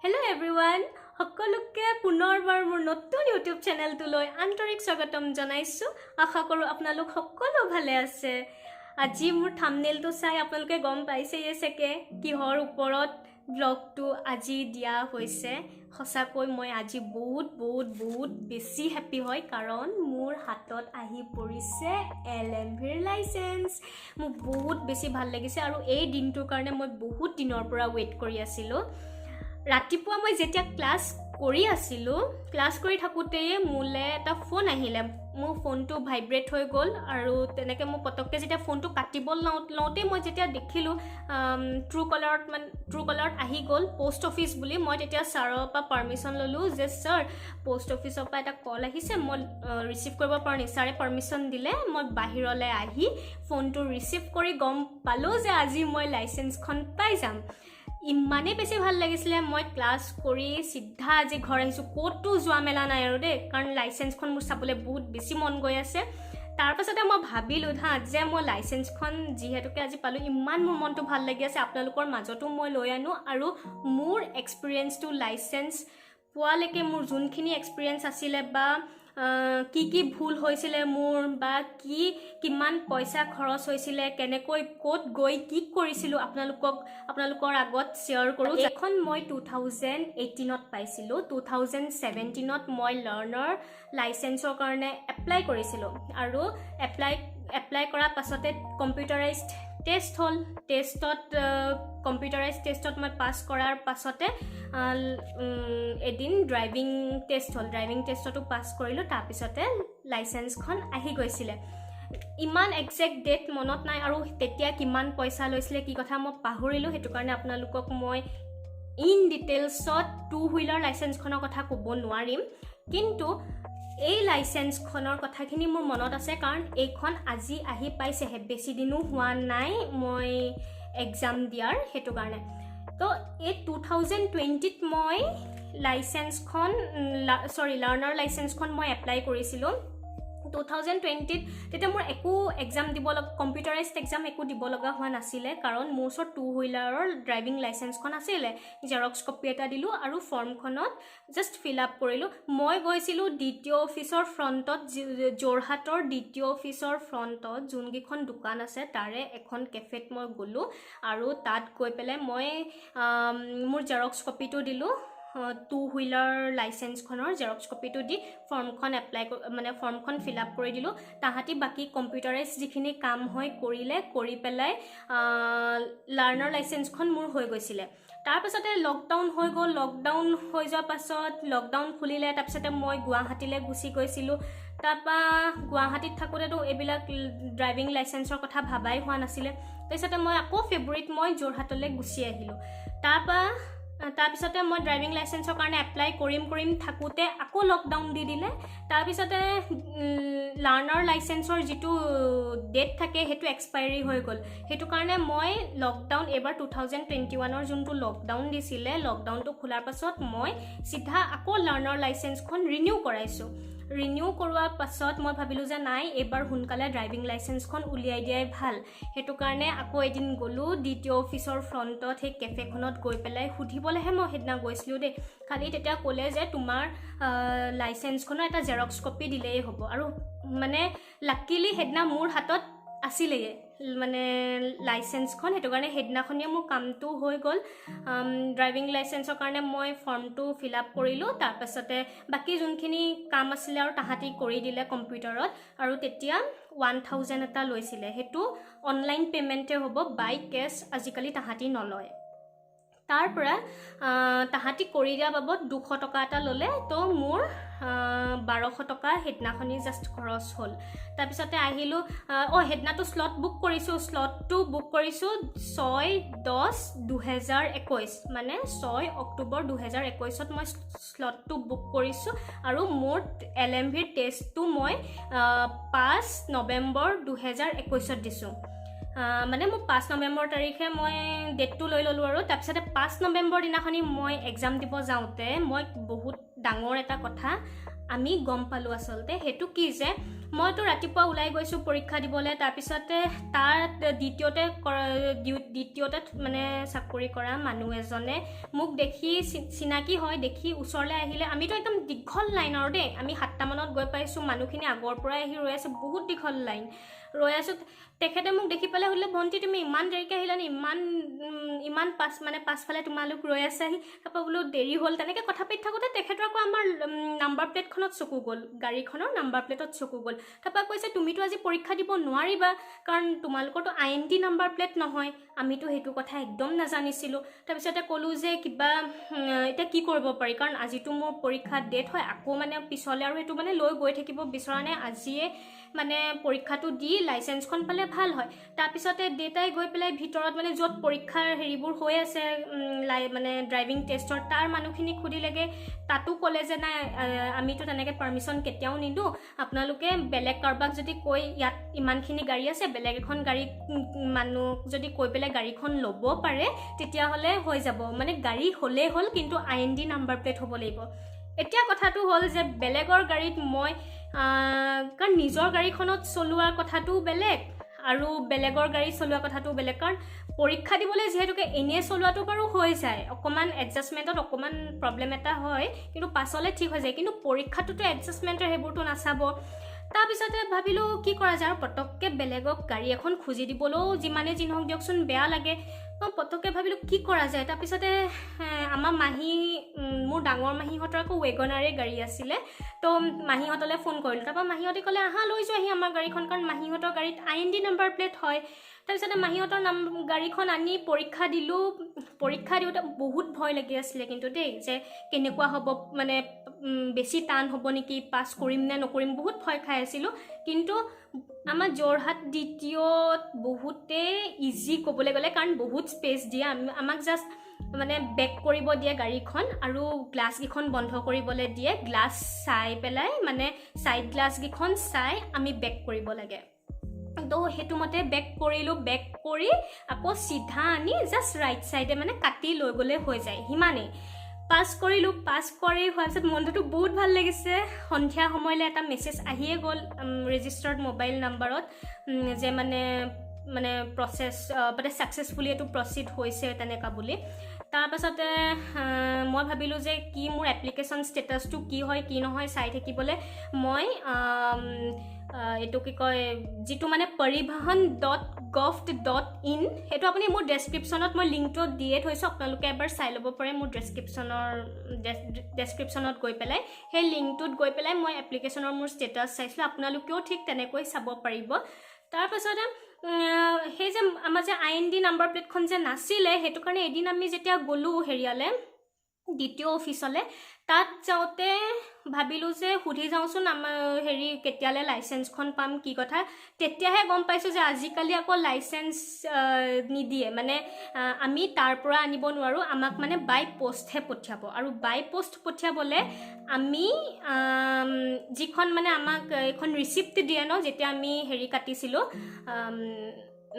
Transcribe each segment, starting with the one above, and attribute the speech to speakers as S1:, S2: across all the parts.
S1: Hello everyone, সকলোকে পুনৰবাৰ মোৰ নতুন YouTube চেনেলটোলৈ আন্তৰিক স্বাগতম জনাইছো। আশা কৰো আপোনালোক সকলো ভালে আছে। আজি মোৰ থাম্বনেইলটো চাই আপোনালোকে গম পাইছেই চাগে কিহৰ ওপৰত ব্লগটো আজি দিয়া হৈছে। সঁচাকৈ মই আজি বহুত বেছি হ্যাপি হয় কাৰণ মোৰ হাতত আহি পৰিছে LMVৰ লাইসেন্স। মোক বহুত বেছি ভাল লাগিছে আৰু এই দিনটোৰ কাৰণে মই বহুত দিনৰ পৰা ওয়েট কৰি আছিলো। ৰাতিপুৱা মই যেতিয়া ক্লাছ কৰি থাকোঁতে মোলে এটা ফোন আহিলে। মোৰ ফোনটো ভাইব্ৰেট হৈ গ'ল আৰু তেনেকৈ মই পটককৈ যেতিয়া ফোনটো কাটিব লওঁতে মই যেতিয়া দেখিলোঁ ট্ৰু কলাৰত আহি গ'ল পোষ্ট অফিচ বুলি। মই তেতিয়া ছাৰৰ পৰা পাৰ্মিশ্যন ল'লোঁ যে ছাৰ পোষ্ট অফিচৰ পৰা এটা কল আহিছে, মই ৰিচিভ কৰিব পৰা নাই। ছাৰে পাৰ্মিশ্যন দিলে। মই বাহিৰলৈ আহি ফোনটো ৰিচিভ কৰি গম পালোঁ যে আজি মই লাইচেন্সখন পাই যাম। ইমানেই বেছি ভাল লাগিছিলে। মই ক্লাছ কৰি চিধা আজি ঘৰ আহিছোঁ, ক'তো যোৱা মেলা নাই আৰু দেই, কাৰণ লাইচেন্সখন মোৰ চাবলৈ বহুত বেছি মন গৈ আছে। তাৰপাছতে মই ভাবিলোঁ যে মই লাইচেন্সখন যিহেতুকে আজি পালোঁ, ইমান মোৰ মনটো ভাল লাগি আছে, আপোনালোকৰ মাজতো মই লৈ আনো আৰু মোৰ এক্সপিৰিয়েঞ্চটো লাইচেন্স পোৱালৈকে মোৰ যোনখিনি এক্সপিৰিয়েঞ্চ আছিলে বা কি ভুল হৈছিলে মোৰ বা কিমান পইচা খৰচ হৈছিলে, কেনেকৈ ক'ত গৈ কি কৰিছিলোঁ আপোনালোকৰ আগত শ্বেয়াৰ কৰোঁ। এখন মই 2018ত পাইছিলোঁ। 2017ত মই লাৰ্ণাৰ লাইচেন্সৰ কাৰণে এপ্লাই কৰিছিলোঁ আৰু এপ্লাই কৰাৰ পাছতে কম্পিউটাৰাইজড টেষ্ট হ'ল। কম্পিউটাৰাইজ টেষ্টত মই পাছ কৰাৰ পাছতে এদিন ড্ৰাইভিং টেষ্ট হ'ল। ড্ৰাইভিং টেষ্টতো পাছ কৰিলোঁ। তাৰপিছতে লাইচেন্সখন আহি গৈছিলে। ইমান একজেক্ট ডেট মনত নাই আৰু তেতিয়া কিমান পইচা লৈছিলে কি কথা মই পাহৰিলোঁ। সেইটো কাৰণে আপোনালোকক মই ইন ডিটেইলছত টু হুইলাৰ লাইচেন্সখনৰ কথা ক'ব নোৱাৰিম, কিন্তু এই লাইচেন্সখনৰ কথাখিনি মোৰ মনত আছে কাৰণ এইখন আজি আহি পাইছেহে, বেছি দিনো হোৱা নাই মই এক্সাম দিয়াৰ। সেইটো কাৰণে তো এই 2020ত মই লাৰ্ণাৰ লাইচেন্সখন মই এপ্লাই কৰিছিলোঁ। 2020ত তেতিয়া মোৰ একো কম্পিউটাৰাইজড এক্সাম একো দিব লগা হোৱা নাছিলে কাৰণ মোৰ ওচৰত টু হুইলাৰৰ ড্ৰাইভিং লাইচেন্সখন আছিলে। জেৰক্স কপি এটা দিলোঁ আৰু ফৰ্মখনত জাষ্ট ফিল আপ কৰিলোঁ। মই গৈছিলোঁ দ্বিতীয় অফিচৰ ফ্ৰণ্টত, যোৰহাটৰ দ্বিতীয় অফিচৰ ফ্ৰণ্টত যোনকেইখন দোকান আছে তাৰে এখন কেফেত মই গ'লোঁ আৰু তাত গৈ পেলাই মই মোৰ জেৰক্স কপিটো দিলোঁ। টু হুইলাৰ লাইচেন্সখনৰ জেৰক্স কপিটো দি ফৰ্মখন ফিল আপ কৰি দিলোঁ। তাহাঁতি বাকী কম্পিউটাৰাইজ যিখিনি কাম হয় কৰি পেলাই লাৰ্ণাৰ লাইচেন্সখন মোৰ হৈ গৈছিলে। তাৰপাছতে লকডাউন হৈ গ'ল। লকডাউন হৈ যোৱাৰ পাছত লকডাউন খুলিলে। তাৰপিছতে মই গুৱাহাটীলৈ গুচি গৈছিলোঁ। তাৰপৰা গুৱাহাটীত থাকোঁতেতো এইবিলাক ড্ৰাইভিং লাইচেন্সৰ কথা ভাবাই হোৱা নাছিলে। তাৰপিছতে মই আকৌ ফেব্ৰুৱাৰীত মই যোৰহাটলৈ গুচি আহিলোঁ। তাৰপিছতে মই ড্ৰাইভিং লাইচেন্সৰ কাৰণে এপ্লাই কৰিম থাকোঁতে আকৌ লকডাউন দি দিলে। তাৰপিছতে লাৰ্ণাৰ লাইচেন্সৰ যিটো ডেট থাকে সেইটো এক্সপাইৰী হৈ গ'ল। সেইটো কাৰণে মই এইবাৰ 2021ৰ যোনটো লকডাউন দিছিলে, লকডাউনটো খোলাৰ পাছত মই চিধা আকৌ লাৰ্ণাৰ লাইচেন্সখন ৰিনিউ কৰাইছোঁ। ৰিনিউ কৰোৱাৰ পাছত মই ভাবিলোঁ যে নাই, এইবাৰ সোনকালে ড্ৰাইভিং লাইচেন্সখন উলিয়াই দিয়াই ভাল। সেইটো কাৰণে আকৌ এদিন গ'লোঁ দ্বিতীয় অফিচৰ ফ্ৰণ্টত, সেই কেফেখনত গৈ পেলাই সুধিবলৈহে মই সেইদিনা গৈছিলোঁ দেই। খালি তেতিয়া ক'লে যে তোমাৰ লাইচেন্সখনৰ এটা জেৰক্স কপি দিলেই হ'ব। আৰু লাকিলি সেইদিনা মোৰ হাতত আছিলেই লাইচেন্সখন। সেইটো কাৰণে সেইদিনাখনিয়ে মোৰ কামটো হৈ গ'ল। ড্ৰাইভিং লাইচেন্সৰ কাৰণে মই ফৰ্মটো ফিল আপ কৰিলোঁ। তাৰপাছতে বাকী যোনখিনি কাম আছিলে আৰু তাহাঁতি কৰি দিলে কম্পিউটাৰত। আৰু তেতিয়া 1000 এটা লৈছিলে। সেইটো অনলাইন পে'মেণ্টে হ'ব, বাই কেছ আজিকালি তাহাঁতি নলয়। তাৰপৰা তাহাঁতি কৰি দিয়া বাবদ 200 টকা এটা ল'লে। তো মোৰ 1200 টকা সেইদিনাখনি জাষ্ট খৰচ হ'ল। তাৰপিছতে আহিলোঁ। সেইদিনাটো স্লট বুক কৰিছোঁ। স্লটটো বুক কৰিছোঁ 6/10/2021, 6 অক্টোবৰ 2021ত মই স্লটটো বুক কৰিছোঁ। আৰু মোৰ LMVৰ টেষ্টটো মই 5 নৱেম্বৰ 2021ত দিছোঁ। মোৰ 5 নৱেম্বৰ তাৰিখে মই ডেটটো লৈ ল'লোঁ আৰু তাৰপিছতে 5 নৱেম্বৰ দিনাখনি মই এক্সাম দিব যাওঁতে মই বহুত ডাঙৰ এটা কথা আমি গম পালোঁ আচলতে। সেইটো কি যে মইতো ৰাতিপুৱা ওলাই গৈছোঁ পৰীক্ষা দিবলৈ, তাৰপিছতে তাত দ্বিতীয়তে মানে চাকৰি কৰা মানুহ এজনে মোক দেখি চিনাকি হয়, দেখি ওচৰলৈ আহিলে। আমিতো একদম দীঘল লাইন আৰু দেই, আমি 7টা মানত গৈ পাইছোঁ, মানুহখিনি আগৰ পৰাই আহি ৰৈ আছে, বহুত দীঘল লাইন ৰৈ আছোঁ। তেখেতে মোক দেখি পেলাই সুধিলে, ভণ্টি তুমি ইমান দেৰিকৈ আহিলানি, ইমান পাছফালে তোমালোক ৰৈ আছাহি। তাৰপৰা বোলো দেৰি হ'ল, তেনেকৈ কথা পাতি থাকোঁতে তেখেতৰ আকৌ আমাৰ নাম্বাৰ প্লেটখনত চকু গ'ল, গাড়ীখনৰ নাম্বাৰ প্লেটত চকু গ'ল। তাৰপৰা কৈছে তুমিতো আজি পৰীক্ষা দিব নোৱাৰিবা, কাৰণ তোমালোকৰতো IND নাম্বাৰ প্লেট নহয়। আমিতো সেইটো কথা একদম নাজানিছিলোঁ। তাৰপিছতে ক'লোঁ যে কিবা এতিয়া কি কৰিব পাৰি, কাৰণ আজিতো মোৰ পৰীক্ষাৰ ডেট হয়, আকৌ মানে পিছলৈ আৰু সেইটো মানে লৈ গৈ থাকিব বিচৰা নাই, আজিয়ে মানে পৰীক্ষাটো দি লাইচেঞ্চখন পালে ভাল হয়। তাৰপিছতে দেউতাই গৈ পেলাই ভিতৰত মানে য'ত পৰীক্ষাৰ হেৰিবোৰ হৈ আছে মানে ড্ৰাইভিং টেষ্টৰ, তাৰ মানুহখিনিক সুধিলেগৈ, তাতো ক'লে যে নাই আমিতো তেনেকৈ পাৰ্মিশ্যন কেতিয়াও নিদিওঁ, আপোনালোকে বেলেগ কাৰোবাক যদি কৈ ইয়াত ইমানখিনি গাড়ী আছে, বেলেগ এখন গাড়ীত মানুহ যদি কৈ পেলাই গাড়ীখন ল'ব পাৰে তেতিয়াহ'লে হৈ যাব, মানে গাড়ী হ'লেই হ'ল, কিন্তু IND নাম্বাৰ প্লেট হ'ব লাগিব। এতিয়া কথাটো হ'ল যে বেলেগৰ গাড়ীত মই কাৰণ নিজৰ গাড়ীখনত চলোৱাৰ কথাটোও বেলেগ আৰু বেলেগৰ গাড়ী চলোৱা কথাটোও বেলেগ, কাৰণ পৰীক্ষা দিবলৈ যিহেতুকে এনেই চলোৱাটো বাৰু হৈ যায়, অকণমান এডজাষ্টমেণ্টত অকণমান প্ৰব্লেম এটা হয়, কিন্তু পাছলৈ ঠিক হৈ যায়, কিন্তু পৰীক্ষাটোতো এডজাষ্টমেণ্টৰ সেইবোৰতো নাচাব। তাৰপিছতে ভাবিলোঁ কি কৰা যায়, আৰু পটককৈ বেলেগক গাড়ী এখন খুজি দিবলৈও যিমানেই যি নহওক দিয়কচোন বেয়া লাগে। মই পটককৈ ভাবিলোঁ কি কৰা যায়। তাৰপিছতে আমাৰ মোৰ ডাঙৰ মাহীহঁতৰ আকৌ ৱেগনাৰে গাড়ী আছিলে, তো মাহীহঁতলৈ ফোন কৰিলোঁ। তাৰপৰা মাহীহঁতে ক'লে আহা লৈ যোৱাহি আমাৰ গাড়ীখন, কাৰণ মাহীহঁতৰ গাড়ীত IND নাম্বাৰ প্লেট হয়। তাৰপিছতে মাহীহঁতৰ গাড়ীখন আনি পৰীক্ষা দিলোঁ। পৰীক্ষা দিওঁতে বহুত ভয় লাগি আছিলে কিন্তু দেই, যে কেনেকুৱা হ'ব, মানে বেছি টান হ'ব নেকি, পাছ কৰিম নে নকৰিম, বহুত ভয় খাই আছিলোঁ। কিন্তু আমাৰ যোৰহাট দ্বিতীয়ত বহুতেই ইজি ক'বলৈ গ'লে, কাৰণ বহুত স্পেচ দিয়ে, আমাক জাষ্ট মানে বেক কৰিব দিয়ে গাড়ীখন, আৰু গ্লাছকেইখন বন্ধ কৰিবলৈ দিয়ে, গ্লাছ চাই পেলাই মানে ছাইড গ্লাছকেইখন চাই আমি বেক কৰিব লাগে। তো সেইটো মতে বেক কৰিলোঁ, বেক কৰি আকৌ চিধা আনি জাষ্ট ৰাইট ছাইডে মানে কাটি লৈ গ'লে হৈ যায়, সিমানেই। পাছ কৰিলোঁ। পাছ কৰি হোৱাৰ পিছত মনটোতো বহুত ভাল লাগিছে। সন্ধিয়া সময়লৈ এটা মেছেজ আহিয়ে গ'ল ৰেজিষ্টাৰ্ড মোবাইল নাম্বাৰত, যে মানে প্ৰচেছ মানে ছাকচেছফুলি এইটো প্ৰচিড হৈছে তেনেকুৱা বুলি। তাৰপাছতে মই ভাবিলোঁ যে কি মোৰ এপ্লিকেশ্যন ষ্টেটাছটো কি হয় কি নহয় চাই থাকিবলৈ মই এইটো কি কয়, যিটো মানে parivahan.gov.in, সেইটো আপুনি মোৰ ডেছক্ৰিপশ্যনত মই লিংকটো দিয়ে থৈছোঁ, আপোনালোকে এবাৰ চাই ল'ব পাৰে মোৰ ডেছক্ৰিপশ্যনত গৈ পেলাই। সেই লিংকটোত গৈ পেলাই মই এপ্লিকেশ্যনৰ মোৰ ষ্টেটাছ চাইছিলোঁ, আপোনালোকেও ঠিক তেনেকৈ চাব পাৰিব। তাৰপাছতে সেই যে আমাৰ যে IND নাম্বাৰ প্লেটখন যে নাছিলে, সেইটো কাৰণে এদিন আমি যেতিয়া গ'লোঁ হেৰিয়ালৈ, দ্বিতীয় অফিচলৈ, তাত যাওঁতে ভাবিলোঁ যে সুধি যাওঁচোন আমাৰ কেতিয়ালৈ লাইচেঞ্চখন পাম, কি কথা। তেতিয়াহে গম পাইছোঁ যে আজিকালি আকৌ লাইচেঞ্চ নিদিয়ে, মানে আমি তাৰ পৰা আনিব নোৱাৰোঁ, আমাক মানে বাই পোষ্টহে পঠিয়াব। আৰু বাই পোষ্ট পঠিয়াবলৈ আমি যিখন মানে আমাক এখন ৰিচিপ্ট দিয়ে ন, যেতিয়া আমি কাটিছিলোঁ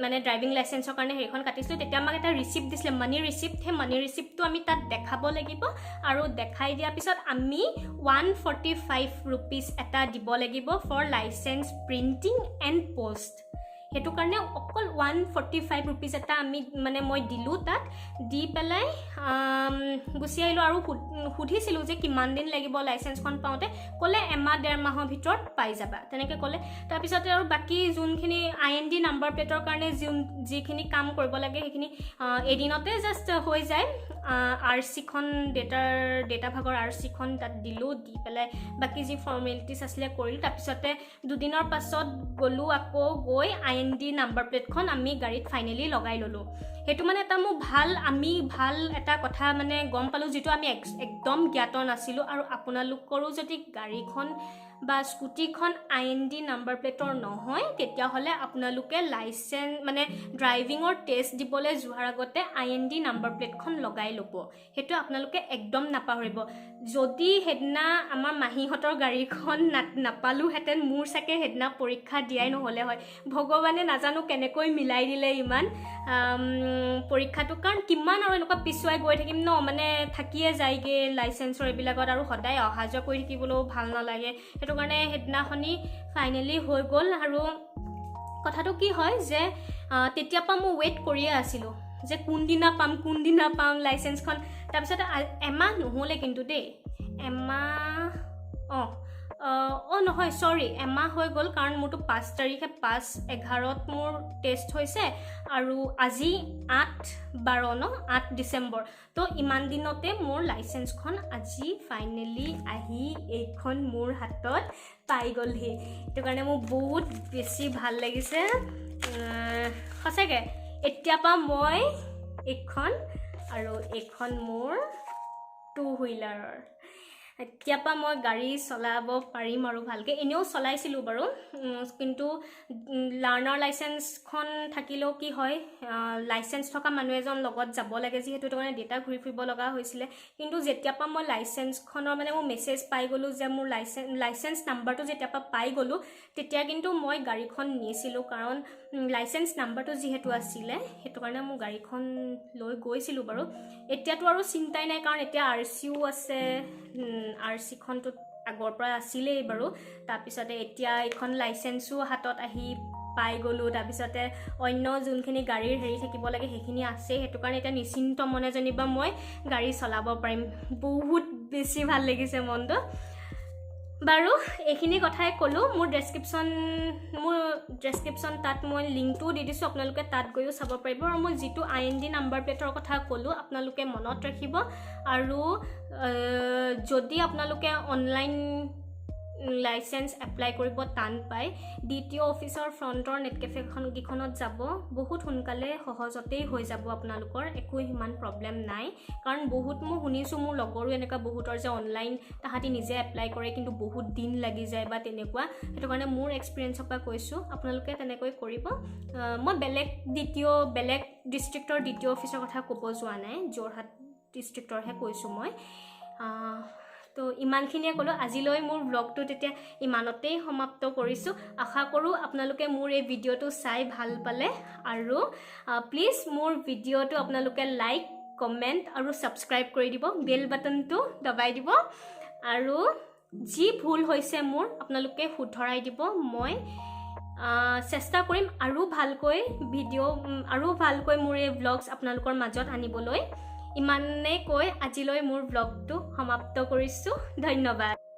S1: মানে ড্ৰাইভিং লাইচেঞ্চৰ কাৰণে সেইখন কাটিছিলোঁ, তেতিয়া আমাক এটা ৰিচিপ্ট দিছিলে, মানি ৰিচিপ্ট। সেই মানি ৰিচিপ্টটো আমি তাত দেখাব লাগিব, আৰু দেখাই দিয়াৰ পিছত আমি 145 rupees এটা দিব লাগিব for licence printing and post. সেইটো কাৰণে অকল 145 rupees এটা মই দিলোঁ, তাত দি পেলাই গুচি আহিলোঁ। আৰু সুধিছিলোঁ যে কিমান দিন লাগিব লাইচেঞ্চখন পাওঁতে, ক'লে এমাহ 1.5 মাহৰ ভিতৰত পাই যাবা, তেনেকৈ ক'লে। তাৰপিছতে আৰু বাকী যোনখিনি IND নাম্বাৰ প্লেটৰ কাৰণে যিখিনি কাম কৰিব লাগে সেইখিনি এদিনতে জাষ্ট হৈ যায়। RC-খন ডেটা ভাগৰ RC-খন তাত দিলোঁ, দি পেলাই বাকী যি ফৰ্মেলিটিছ আছিলে কৰিলোঁ। তাৰপিছতে 2 দিনৰ পাছত গ'লোঁ, আকৌ গৈ IND নাম্বাৰ প্লেটখন আমি গাড়ীত ফাইনেলি লগাই ল'লোঁ। সেইটো মানে এটা মোৰ ভাল এটা কথা মানে গম পালোঁ, যিটো আমি একদম জ্ঞাত নাছিলোঁ। আৰু আপোনালোকৰো যদি গাড়ীখন বা স্কুটিখন IND নাম্বাৰ প্লেটৰ নহয়, তেতিয়াহ'লে আপোনালোকে লাইচেঞ্চ মানে ড্ৰাইভিঙৰ টেষ্ট দিবলৈ যোৱাৰ আগতে IND নাম্বাৰ প্লেটখন লগাই ল'ব। সেইটো আপোনালোকে একদম নাপাহৰিব। যদি সেইদিনা আমাৰ মাহীহঁতৰ গাড়ীখন নাপালোহেঁতেন, মোৰ চাগে সেইদিনা পৰীক্ষা দিয়াই নহ'লে হয়। ভগৱান ভগৱানে নাজানো কেনেকৈ মিলাই দিলে ইমান পৰীক্ষাটো কাৰণ কিমান আৰু এনেকুৱা পিছুৱাই গৈ থাকিম ন মানে থাকিয়ে যায়গে লাইসেন্সৰ এইবিলাকত আৰু সদায় অহা যোৱা কৰি থাকিবলৈও ভাল নালাগে সেইটো কাৰণে হেদিনাখনি ফাইনেলি হৈ গ'ল আৰু কথাটো কি হয় যে তেতিয়া পা মই ওয়েট কৰিয়ে আছিলোঁ যে কোনদিনা পাম লাইসেন্সখন তাৰপিছত এমাহ নহ'লে কিন্তু দেই এমাহ নহয় সৰি এমাহ হৈ গ'ল কাৰণ মোৰতো 5 তাৰিখে 5/11ত মোৰ টেষ্ট হৈছে আৰু আজি 8/12 ন 8 ডিচেম্বৰ তো ইমান দিনতে মোৰ লাইসেন্সখন আজি ফাইনেলি আহি এইখন মোৰ হাতত পাই গ'লহি সেইটো কাৰণে মোৰ বহুত বেছি ভাল লাগিছে সঁচাকৈ এতিয়া পা মই এইখন আৰু এইখন মোৰ 2 হুইলাৰৰ এতিয়া পা মই গাড়ী চলাব পাৰিম আৰু ভালকৈ এনেও চলাইছিলোঁ বাৰু কিন্তু লাৰ্ণাৰ লাইসেন্সখন থাকিলেও কি হয় লাইসেন্স থকা মানুহ এজন লগত যাব লাগে যিহেতু সেইটো কাৰণে ডেটা ঘূৰি ফুৰিব লগা হৈছিলে কিন্তু যেতিয়া পা মই লাইসেন্সখনৰ মানে মই মেছেজ পাই গ'লোঁ যে মোৰ লাইসেন্স নাম্বাৰটো যেতিয়া পা পাই গ'লোঁ তেতিয়া কিন্তু মই গাড়ীখন নিছিলোঁ কাৰণ লাইসেন্স নাম্বাৰটো যিহেতু আছিলে সেইটো কাৰণে মোৰ গাড়ীখন লৈ গৈছিলোঁ বাৰু এতিয়াতো আৰু চিন্তাই নাই কাৰণ এতিয়া আৰচিও আছে আৰচিখনটো আগৰ পৰা আছিলেই বাৰু তাৰপিছতে এতিয়া এইখন লাইসেন্সো হাতত আহি পাই গ'লোঁ তাৰপিছতে অন্য যোনখিনি গাড়ীৰ হেৰি থাকিব লাগে সেইখিনি আছে সেইটো কাৰণে এতিয়া নিশ্চিন্ত মনে যেনিবা মই গাড়ী চলাব পাৰিম বহুত বেছি ভাল লাগিছে মনটো বাৰু এইখিনি কথাই ক'লোঁ মোৰ ডেছক্ৰিপশ্যন তাত মই লিংকটোও দি দিছোঁ আপোনালোকে তাত গৈও চাব পাৰিব আৰু মই যিটো IND নাম্বাৰ প্লেটৰ কথা ক'লোঁ আপোনালোকে মনত ৰাখিব আৰু যদি আপোনালোকে অনলাইন লাইসেন্স এপ্লাই কৰিব টান পায় DTO অফিচৰ ফ্ৰণ্টৰ নেট কেফেখনত যাব বহুত সোনকালে সহজতেই হৈ যাব আপোনালোকৰ একো ইমান প্ৰব্লেম নাই কাৰণ বহুত মই শুনিছোঁ মোৰ লগৰো এনেকুৱা বহুতৰ যে অনলাইন তাহাঁতি নিজে এপ্লাই কৰে কিন্তু বহুত দিন লাগি যায় বা তেনেকুৱা সেইটো কাৰণে মোৰ এক্সপিৰিয়েঞ্চৰ পৰা কৈছোঁ আপোনালোকে তেনেকৈ কৰিব মই বেলেগ ডিষ্ট্ৰিক্টৰ DTO অফিচৰ কথা ক'ব যোৱা নাই যোৰহাট ডিষ্ট্ৰিক্টৰহে কৈছোঁ মই তো ইমানখিনিয়ে ক'লোঁ আজিলৈ মোৰ ব্লগটো তেতিয়া ইমানতেই সমাপ্ত কৰিছোঁ আশা কৰোঁ আপোনালোকে মোৰ এই ভিডিঅ'টো চাই ভাল পালে আৰু প্লিজ মোৰ ভিডিঅ'টো আপোনালোকে লাইক কমেণ্ট আৰু ছাবস্ক্ৰাইব কৰি দিব বেল বাটনটো দবাই দিব আৰু যি ভুল হৈছে মোৰ আপোনালোকে শুধৰাই দিব মই চেষ্টা কৰিম আৰু ভালকৈ মোৰ এই ব্লগছ আপোনালোকৰ মাজত আনিবলৈ ইমানে কৈ আজিলৈ মোৰ ব্লগটো সমাপ্ত কৰিছোঁ ধন্যবাদ